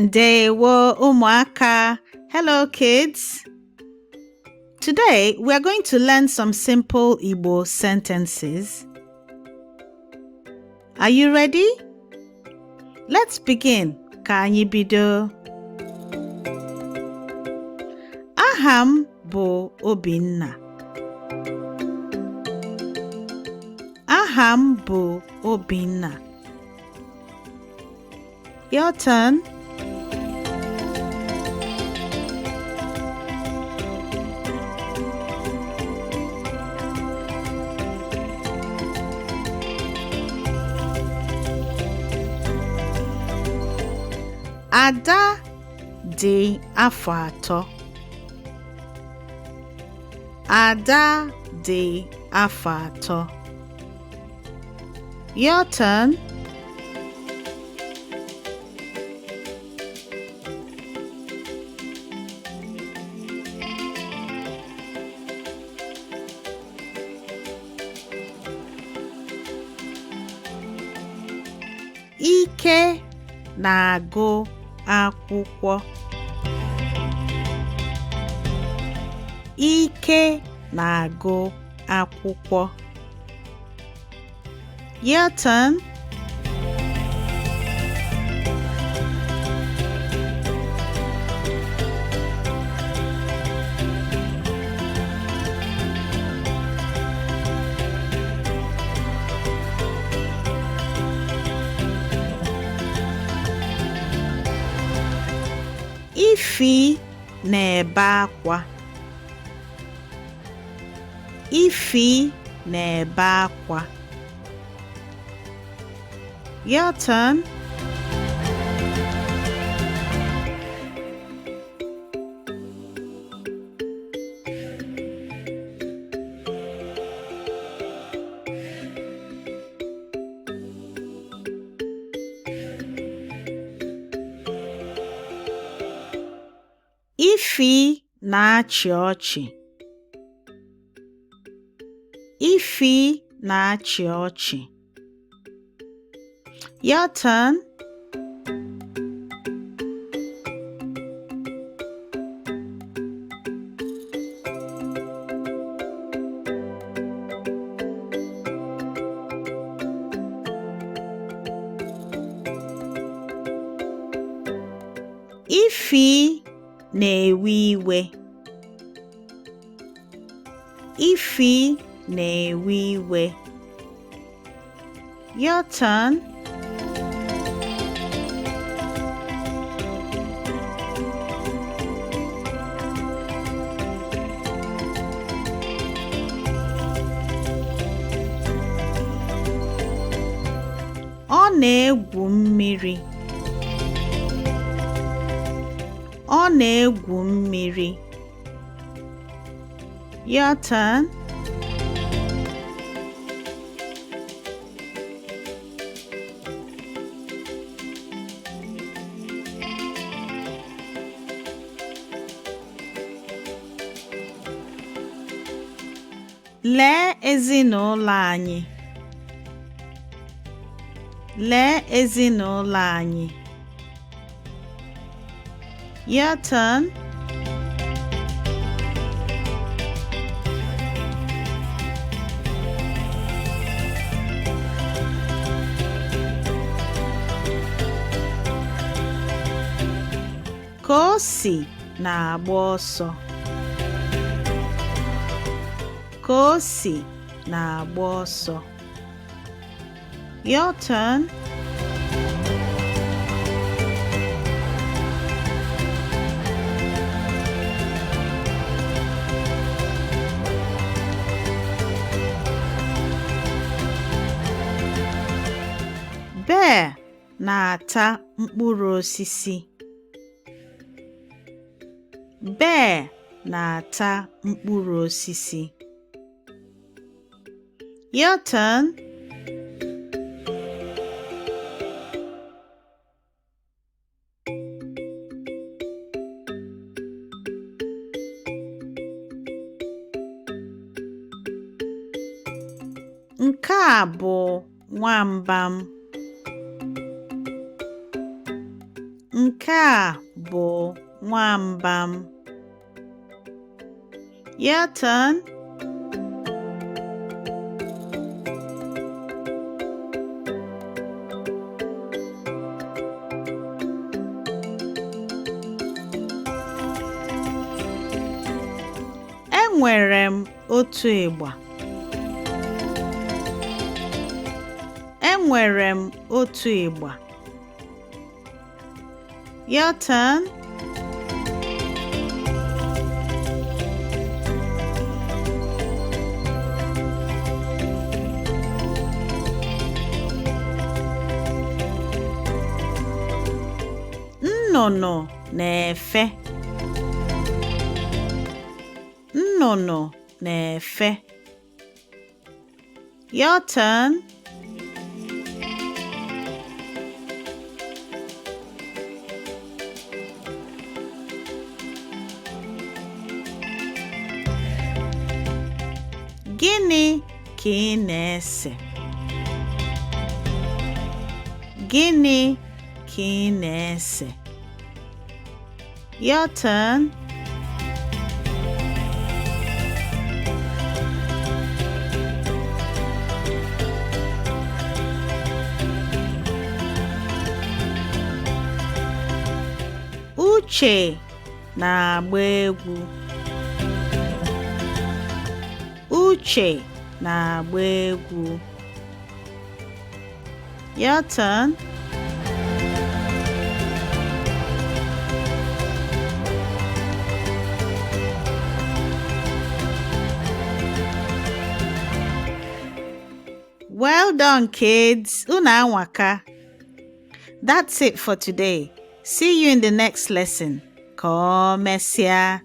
Ndewo ụmụaka. Hello kids. Today we are going to learn some simple Igbo sentences. Are you ready? Let's begin. Ka anyị bido. Aha m bụ Obinna. Aha m bụ Obinna. Your turn. Ada dị afọ atọ. Ada dị afọ atọ. Your turn. Ike na-agụ akwụkwọ. Ike na-agụ akwụkwọ. Your turn. Ifi na-ebe akwa. Ifi na-ebe akwa. Your turn. Ifi na-achị ọchị. Ifi na-achị ọchị. Your turn. Ifi na-ewe iwe. Ifi na-ewe iwe. Your turn. Ọ na-egwu mmiri. Ọ na-egwu mmiri. Your turn. Lee ezinụlọ anyị. Lee ezinụlọ anyị. Your turn. Kosi na-agba ọsọ. Kosi na-agba ọsọ. Your turn. Bear na-ata mkpụrụ osisi. Bear na-ata mkpụrụ osisi. Your turn. Nke a bụ nwamba m. Nke Nke a bụ nwamba m. Your turn. Enwere m otu ịgba. Enwere m otu ịgba. Your turn. Nnụnụ na-efe. Nnụnụ na-efe. Your turn. Gịnị ka ị na-ese? Gịnị ka ị na-ese? Your turn. Uche na-agba egwu. Uche na-agba egwu. Your turn. Well done, kids. Unu anwaka. That's it for today. See you in the next lesson. Ka o mesịa.